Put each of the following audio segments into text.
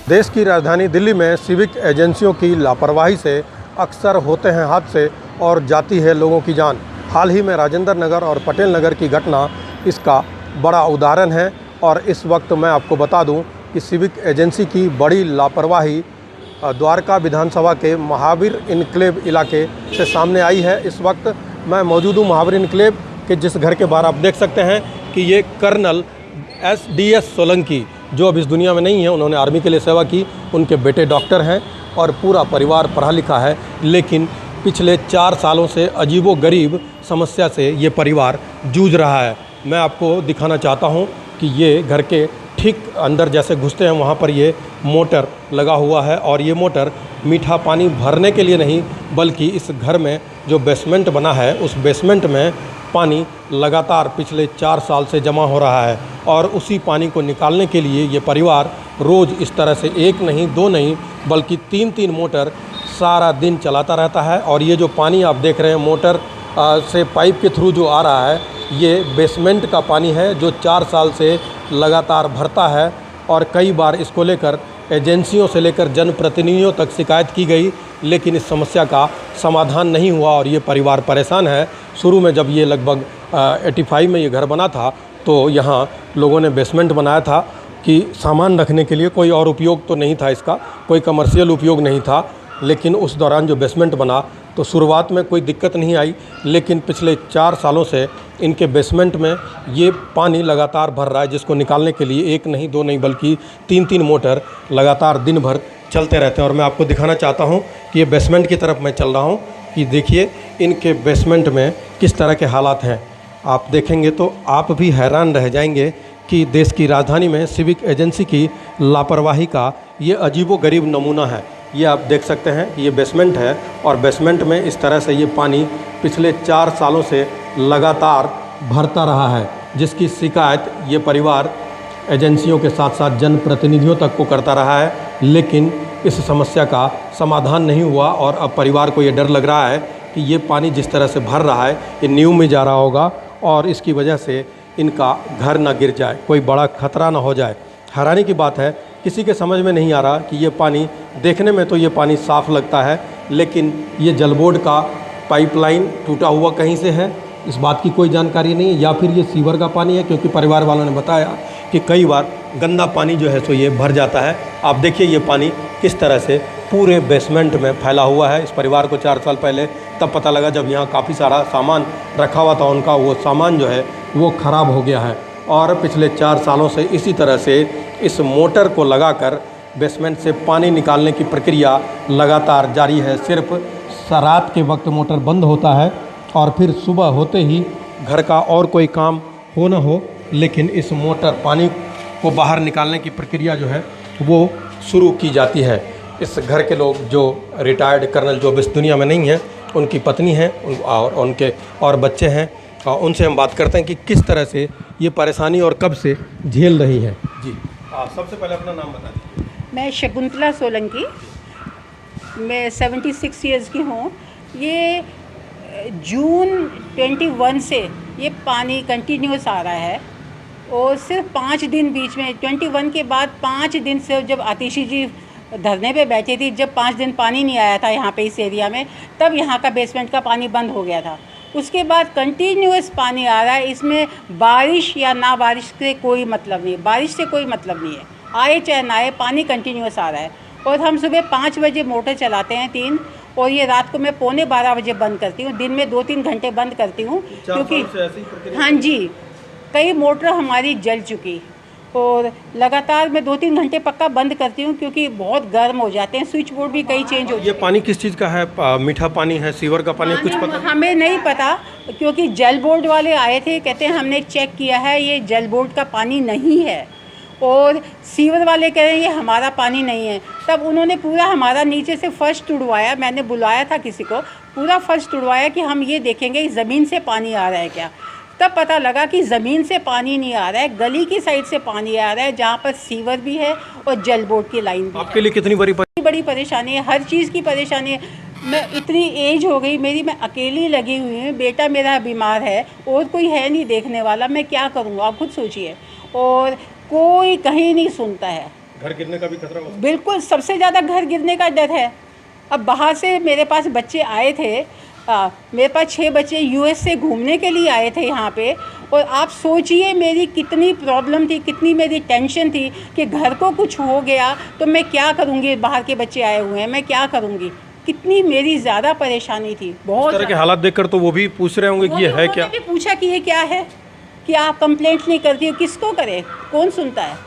देश की राजधानी दिल्ली में सिविक एजेंसियों की लापरवाही से अक्सर होते हैं हादसे और जाती है लोगों की जान। हाल ही में राजेंद्र नगर और पटेल नगर की घटना इसका बड़ा उदाहरण है। और इस वक्त मैं आपको बता दूं कि सिविक एजेंसी की बड़ी लापरवाही द्वारका विधानसभा के महावीर इनक्लेव इलाके से सामने आई है। इस वक्त मैं मौजूद हूँ महावीर इनक्लेव के, जिस घर के बाहर आप देख सकते हैं कि ये कर्नल DS सोलंकी, जो अब इस दुनिया में नहीं है, उन्होंने आर्मी के लिए सेवा की, उनके बेटे डॉक्टर हैं और पूरा परिवार पढ़ा लिखा है। लेकिन पिछले 4 सालों से अजीबोगरीब समस्या से ये परिवार जूझ रहा है। मैं आपको दिखाना चाहता हूँ कि ये घर के ठीक अंदर जैसे घुसते हैं वहाँ पर ये मोटर लगा हुआ है और ये मोटर मीठा पानी भरने के लिए नहीं, बल्कि इस घर में जो बेसमेंट बना है उस बेसमेंट में पानी लगातार पिछले 4 साल से जमा हो रहा है। और उसी पानी को निकालने के लिए ये परिवार रोज़ इस तरह से 1 नहीं 2 नहीं बल्कि 3-3 मोटर सारा दिन चलाता रहता है। और ये जो पानी आप देख रहे हैं मोटर से पाइप के थ्रू जो आ रहा है, ये बेसमेंट का पानी है जो 4 साल से लगातार भरता है। और कई बार इसको लेकर एजेंसियों से लेकर जनप्रतिनिधियों तक शिकायत की गई, लेकिन इस समस्या का समाधान नहीं हुआ और ये परिवार परेशान है। शुरू में जब ये लगभग 85 में ये घर बना था तो यहाँ लोगों ने बेसमेंट बनाया था कि सामान रखने के लिए, कोई और उपयोग तो नहीं था इसका, कोई कमर्शियल उपयोग नहीं था। लेकिन उस दौरान जो बेसमेंट बना तो शुरुआत में कोई दिक्कत नहीं आई, लेकिन पिछले 4 सालों से इनके बेसमेंट में ये पानी लगातार भर रहा है, जिसको निकालने के लिए 1 नहीं 2 नहीं बल्कि 3-3 मोटर लगातार दिन भर चलते रहते हैं। और मैं आपको दिखाना चाहता हूँ कि ये बेसमेंट की तरफ मैं चल रहा हूँ कि देखिए इनके बेसमेंट में किस तरह के हालात हैं। आप देखेंगे तो आप भी हैरान रह जाएंगे कि देश की राजधानी में सिविक एजेंसी की लापरवाही का ये अजीबोगरीब नमूना है। ये आप देख सकते हैं कि ये बेसमेंट है और बेसमेंट में इस तरह से ये पानी पिछले 4 सालों से लगातार भरता रहा है, जिसकी शिकायत ये परिवार एजेंसियों के साथ साथ जनप्रतिनिधियों तक को करता रहा है। लेकिन इस समस्या का समाधान नहीं हुआ और अब परिवार को ये डर लग रहा है कि ये पानी जिस तरह से भर रहा है ये नींव में जा रहा होगा और इसकी वजह से इनका घर ना गिर जाए, कोई बड़ा खतरा ना हो जाए। हैरानी की बात है, किसी के समझ में नहीं आ रहा कि ये पानी, देखने में तो ये पानी साफ़ लगता है, लेकिन ये जल बोर्ड का पाइपलाइन टूटा हुआ कहीं से है, इस बात की कोई जानकारी नहीं है, या फिर ये सीवर का पानी है, क्योंकि परिवार वालों ने बताया कि कई बार गंदा पानी जो है सो ये भर जाता है। आप देखिए ये पानी किस तरह से पूरे बेसमेंट में फैला हुआ है। इस परिवार को 4 साल पहले तब पता लगा जब यहाँ काफ़ी सारा सामान रखा हुआ था उनका, वो सामान जो है वो ख़राब हो गया है। और पिछले 4 सालों से इसी तरह से इस मोटर को लगाकर बेसमेंट से पानी निकालने की प्रक्रिया लगातार जारी है। सिर्फ रात के वक्त मोटर बंद होता है और फिर सुबह होते ही घर का और कोई काम हो ना हो, लेकिन इस मोटर पानी को बाहर निकालने की प्रक्रिया जो है वो शुरू की जाती है। इस घर के लोग जो रिटायर्ड कर्नल जो इस दुनिया में नहीं हैं, उनकी पत्नी हैं और उनके और बच्चे हैं, और उनसे हम बात करते हैं कि किस तरह से ये परेशानी और कब से झेल रही है। जी सबसे पहले अपना नाम बता दीजिए। मैं शकुंतला सोलंकी, मैं 76 ईयर्स की हूँ। ये जून 21 से ये पानी कंटिन्यूस आ रहा है और सिर्फ 5 दिन बीच में 21 के बाद 5 दिन से, जब आतिशी जी धरने पे बैठी थी, जब 5 दिन पानी नहीं आया था यहाँ पे इस एरिया में, तब यहाँ का बेसमेंट का पानी बंद हो गया था। उसके बाद कंटिन्यूस पानी आ रहा है। इसमें बारिश या ना बारिश से कोई मतलब नहीं है, बारिश से कोई मतलब नहीं है, आए चाहे ना आए पानी कंटिन्यूस आ रहा है। और हम सुबह 5 बजे मोटर चलाते हैं 3, और ये रात को मैं 11:45 बजे बंद करती हूँ। दिन में 2-3 घंटे बंद करती हूँ, क्योंकि हाँ जी, कई मोटर हमारी जल चुकी और लगातार मैं 2-3 घंटे पक्का बंद करती हूँ, क्योंकि बहुत गर्म हो जाते हैं। स्विच बोर्ड भी कई चेंज हो। ये पानी किस चीज़ का है? मीठा पानी है, सीवर का पानी, कुछ पता? हमें नहीं पता, क्योंकि जल बोर्ड वाले आए थे, कहते हैं हमने चेक किया है ये जल बोर्ड का पानी नहीं है, और सीवर वाले कह रहे हैं ये हमारा पानी नहीं है। तब उन्होंने पूरा हमारा नीचे से फर्श तुड़वाया, मैंने बुलाया था किसी को, पूरा फर्श तुड़वाया कि हम ये देखेंगे ज़मीन से पानी आ रहा है क्या। तब पता लगा कि ज़मीन से पानी नहीं आ रहा है, गली की साइड से पानी आ रहा है, जहाँ पर सीवर भी है और जल बोर्ड की लाइन भी। आपके लिए कितनी बड़ी परेशानी है, हर चीज़ की परेशानी है। मैं इतनी एज हो गई मेरी, मैं अकेली लगी हुई हूँ, बेटा मेरा बीमार है और कोई है नहीं देखने वाला, मैं क्या करूँगा आप खुद सोचिए। और कोई कहीं नहीं सुनता है। घर गिरने का भी खतरा हो सकता बिल्कुल, सबसे ज़्यादा घर गिरने का डर है। अब बाहर से मेरे पास बच्चे आए थे, मेरे पास 6 बच्चे यूएस से घूमने के लिए आए थे यहाँ पे, और आप सोचिए मेरी कितनी प्रॉब्लम थी, कितनी मेरी टेंशन थी कि घर को कुछ हो गया तो मैं क्या करूँगी, बाहर के बच्चे आए हुए हैं, मैं क्या करूँगी, कितनी मेरी ज़्यादा परेशानी थी। बहुत इस तरह के हालात देखकर तो वो भी पूछ रहे होंगे कि ये है क्या। भी पूछा कि ये क्या है, कि आप कंप्लेंट नहीं करती हो, किसको करे, कौन सुनता है,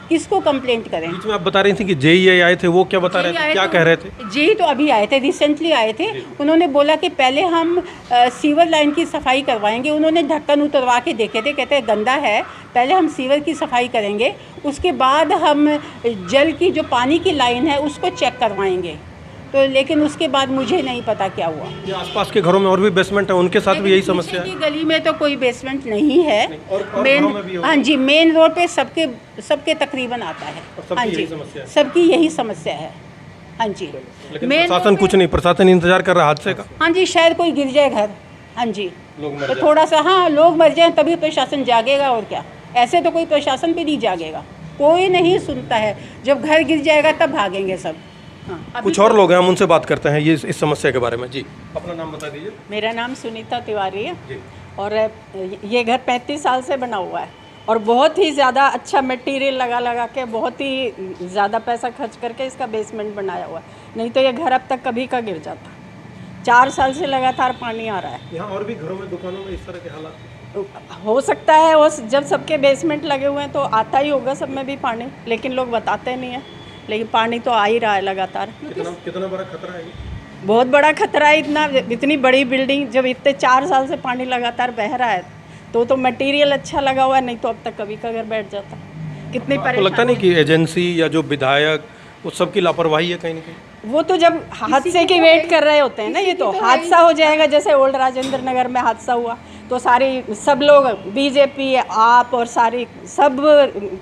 किसको कंप्लेंट करें। बीच में आप बता रही थी कि जेई आए थे, वो क्या बता रहे थे, क्या कह रहे थे? जेई तो अभी आए थे, रिसेंटली आए थे। उन्होंने बोला कि पहले हम सीवर लाइन की सफाई करवाएंगे। उन्होंने ढक्कन उतरवा के देखे थे, कहते गंदा है, पहले हम सीवर की सफाई करेंगे, उसके बाद हम जल की जो पानी की लाइन है उसको चेक करवाएंगे। तो लेकिन उसके बाद मुझे नहीं पता क्या हुआ। ये आसपास के घरों में और भी बेसमेंट है, उनके साथ भी यही समस्या है? गली में तो कोई बेसमेंट नहीं है, और मेन, घरों में भी होगा? हाँ जी, मेन रोड पे सबके तकरीबन आता है। हाँ जी, सबकी यही समस्या है। हाँ जी, लेकिन प्रशासन कुछ नहीं, प्रशासन इंतजार कर रहा है हादसे का। हाँ जी, शायद कोई गिर जाए घर। हाँ जी, लोग तो थोड़ा सा, हाँ, लोग मर जाएं तभी प्रशासन जागेगा, और क्या, ऐसे तो कोई प्रशासन भी नहीं जागेगा, कोई नहीं सुनता है। जब घर गिर जाएगा तब भागेंगे सब। हाँ, कुछ और लोग हैं, हम उनसे बात करते हैं ये इस समस्या के बारे में। जी, अपना नाम बता दीजिए। मेरा नाम सुनीता तिवारी है जी। और ये घर 35 साल से बना हुआ है और बहुत ही ज़्यादा अच्छा मटेरियल लगा के बहुत ही ज़्यादा पैसा खर्च करके इसका बेसमेंट बनाया हुआ है, नहीं तो ये घर अब तक कभी का गिर जाता। 4 साल से लगातार पानी आ रहा है। यहाँ और भी घरों में, दुकानों में इस तरह के हालात हो सकता है वो जब सबके बेसमेंट लगे हुए हैं तो आता ही होगा सब में भी पानी, लेकिन लोग बताते नहीं हैं, लेकिन पानी तो आ ही रहा है लगातार। कितना बड़ा खतरा है ये? बहुत बड़ा खतरा है। इतनी बड़ी बिल्डिंग जब इतने 4 साल से पानी लगातार बह रहा है तो मटेरियल अच्छा लगा हुआ है, नहीं तो अब तक कभी का घर बैठ जाता। कितनी आपको परेशानी। लगता नहीं कि एजेंसी या जो विधायक, वो सबकी लापरवाही है कहीं ना कहीं? वो तो जब हादसे की वेट कर रहे होते हैं ना, ये तो हादसा हो जाएगा। जैसे ओल्ड राजेंद्र नगर में हादसा हुआ तो सब लोग, बीजेपी, आप और सब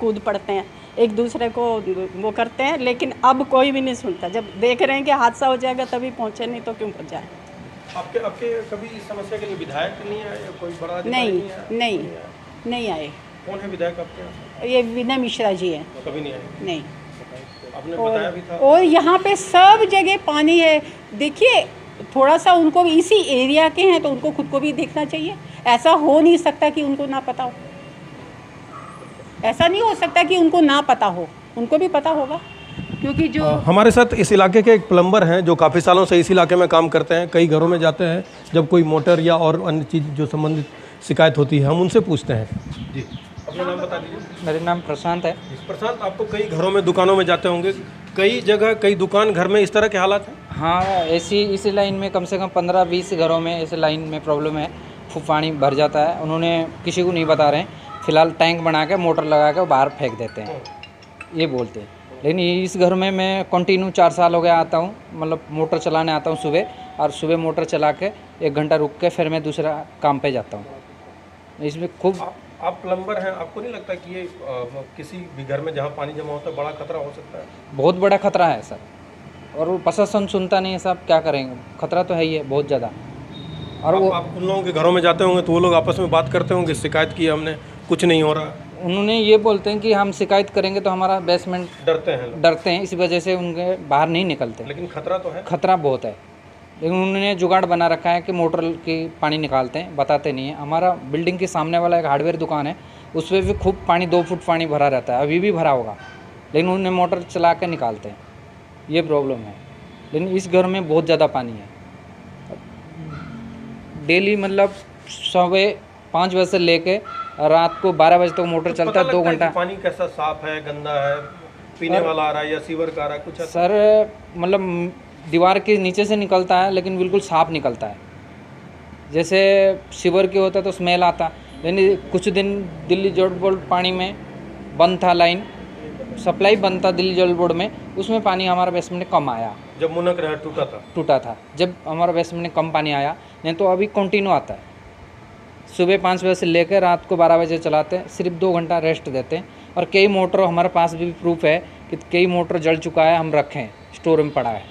कूद पड़ते हैं, एक दूसरे को वो करते हैं, लेकिन अब कोई भी नहीं सुनता। जब देख रहे हैं कि हादसा हो जाएगा तभी पहुंचे, नहीं तो क्यों पहुंच जाए। आपके कभी इस समस्या के लिए विधायक नहीं आए या कोई बड़ा अधिकारी नहीं आए। कौन है विधायक आपके यहाँ? ये विनय मिश्रा जी हैं। कभी नहीं आए? नहीं। आपने बताया भी था। और यहाँ पे सब जगह पानी है। देखिए, थोड़ा सा उनको भी, इसी एरिया के हैं तो उनको खुद को भी देखना चाहिए। ऐसा हो नहीं सकता कि उनको ना पता हो, ऐसा नहीं हो सकता कि उनको ना पता हो, उनको भी पता होगा, क्योंकि जो हमारे साथ इस इलाके के एक प्लम्बर हैं जो काफ़ी सालों से इस इलाके में काम करते हैं। कई घरों में जाते हैं जब कोई मोटर या और अन्य चीज़ जो संबंधित शिकायत होती है, हम उनसे पूछते हैं। जी, अपना नाम बता दीजिए। मेरा नाम प्रशांत है। प्रशांत, आप तो कई घरों में, दुकानों में जाते होंगे, कई जगह, कई दुकान, घर में इस तरह के हालात हैं? हाँ, ऐसी इसी लाइन में कम से कम 15-20 घरों में इस लाइन में प्रॉब्लम है। पानी भर जाता है, उन्होंने किसी को नहीं बता रहे हैं, फिलहाल टैंक बना के मोटर लगा के बाहर फेंक देते हैं, ये बोलते हैं। लेकिन इस घर में मैं कंटिन्यू 4 साल हो गया आता हूँ, मतलब मोटर चलाने आता हूँ सुबह, और सुबह मोटर चला के 1 घंटा रुक के फिर मैं दूसरा काम पे जाता हूँ। इसमें खूब आप प्लम्बर हैं, आपको नहीं लगता कि ये किसी भी घर में जहाँ पानी जमा होता है बड़ा खतरा हो सकता है? बहुत बड़ा खतरा है सर, और वो प्रशासन सुनता नहीं है साहब, क्या करेंगे? खतरा तो है ही है बहुत ज़्यादा। और आप उन लोगों के घरों में जाते होंगे तो वो लोग आपस में बात करते होंगे, शिकायत की हमने, कुछ नहीं हो रहा। उन्होंने ये बोलते हैं कि हम शिकायत करेंगे तो हमारा बेसमेंट, डरते हैं, इसी वजह से उनके बाहर नहीं निकलते। लेकिन खतरा तो है। खतरा बहुत है, लेकिन उन्होंने जुगाड़ बना रखा है कि मोटर की पानी निकालते हैं, बताते नहीं है। हमारा बिल्डिंग के सामने वाला एक हार्डवेयर दुकान है, उस पर भी खूब पानी, 2 फुट पानी भरा रहता है, अभी भी भरा होगा, लेकिन उन्होंने मोटर चला के निकालते हैं, ये प्रॉब्लम है। लेकिन इस घर में बहुत ज़्यादा पानी है, डेली मतलब सुबह 5 बजे से लेके रात को 12 बजे तक मोटर चलता है, 2 घंटा। पानी कैसा साफ है, गंदा है, पीने वाला आ रहा है या सीवर का आ रहा है, कुछ सर मतलब दीवार के नीचे से निकलता है, लेकिन बिल्कुल साफ निकलता है। जैसे सीवर के होता तो स्मेल आता, लेकिन कुछ दिन दिल्ली जल बोर्ड पानी में बंद था, लाइन सप्लाई बंद था दिल्ली जल बोर्ड में, उसमें पानी हमारा बेसमेंट में कम आया। जब मुनक नहर टूटा था, जब हमारा बेसमेंट में कम पानी आया, नहीं तो अभी कंटिन्यू आता है। सुबह 5 बजे से लेकर रात को 12 बजे चलाते हैं, सिर्फ 2 घंटा रेस्ट देते हैं। और कई मोटर हमारे पास भी प्रूफ है कि कई मोटर जल चुका है, हम रखें, स्टोर में पड़ा है।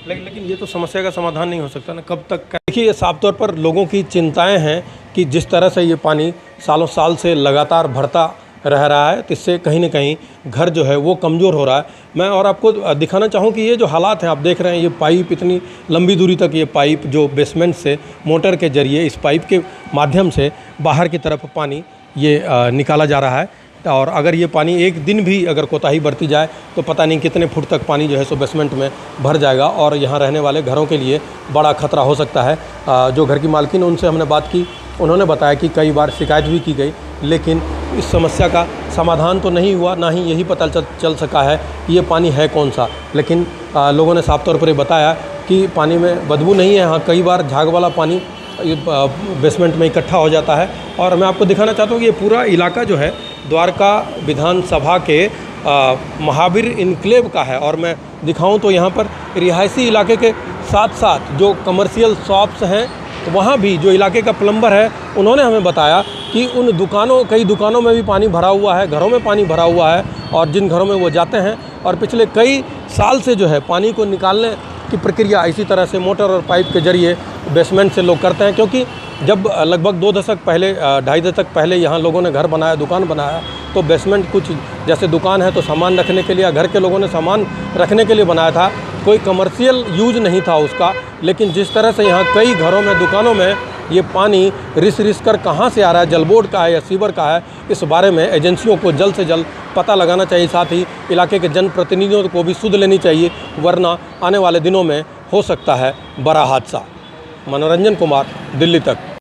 लेकिन ये तो समस्या का समाधान नहीं हो सकता ना, कब तक? देखिए, साफ तौर पर लोगों की चिंताएं हैं कि जिस तरह से ये पानी सालों साल से लगातार भरता रह रहा है, तो इससे कहीं ना कहीं घर जो है वो कमज़ोर हो रहा है। मैं और आपको दिखाना चाहूँ कि ये जो हालात हैं आप देख रहे हैं, ये पाइप इतनी लंबी दूरी तक, ये पाइप जो बेसमेंट से मोटर के ज़रिए इस पाइप के माध्यम से बाहर की तरफ पानी ये निकाला जा रहा है। और अगर ये पानी एक दिन भी अगर कोताही बरती जाए तो पता नहीं कितने फुट तक पानी जो है सो बेसमेंट में भर जाएगा और यहाँ रहने वाले घरों के लिए बड़ा खतरा हो सकता है। जो घर की मालकिन, उनसे हमने बात की, उन्होंने बताया कि कई बार शिकायत भी की गई, लेकिन इस समस्या का समाधान तो नहीं हुआ, ना ही यही पता चल सका है कि ये पानी है कौन सा। लेकिन लोगों ने साफ तौर पर ये बताया कि पानी में बदबू नहीं है। हाँ, कई बार झाग वाला पानी बेसमेंट में इकट्ठा हो जाता है। और मैं आपको दिखाना चाहता हूँ कि ये पूरा इलाका जो है द्वारका विधानसभा के महावीर इनक्लेव का है। और मैं दिखाऊं तो यहाँ पर रिहायशी इलाके के साथ साथ जो कमर्शियल शॉप्स हैं, तो वहाँ भी जो इलाके का प्लम्बर है, उन्होंने हमें बताया कि उन कई दुकानों में भी पानी भरा हुआ है, घरों में पानी भरा हुआ है। और जिन घरों में वो जाते हैं और पिछले कई साल से जो है पानी को निकालने की प्रक्रिया इसी तरह से मोटर और पाइप के ज़रिए बेसमेंट से लोग करते हैं। क्योंकि जब लगभग 2 दशक पहले, 2.5 दशक पहले यहाँ लोगों ने घर बनाया, दुकान बनाया, तो बेसमेंट कुछ जैसे दुकान है तो सामान रखने के लिए, घर के लोगों ने सामान रखने के लिए बनाया था, कोई कमर्शियल यूज नहीं था उसका। लेकिन जिस तरह से यहाँ कई घरों में, दुकानों में ये पानी रिस कर कहाँ से आ रहा है, जल बोर्ड का है या सीवर का है, इस बारे में एजेंसियों को जल्द से जल्द पता लगाना चाहिए। साथ ही इलाके के जनप्रतिनिधियों को भी सुध लेनी चाहिए, वरना आने वाले दिनों में हो सकता है बड़ा हादसा। मनोरंजन कुमार, दिल्ली तक।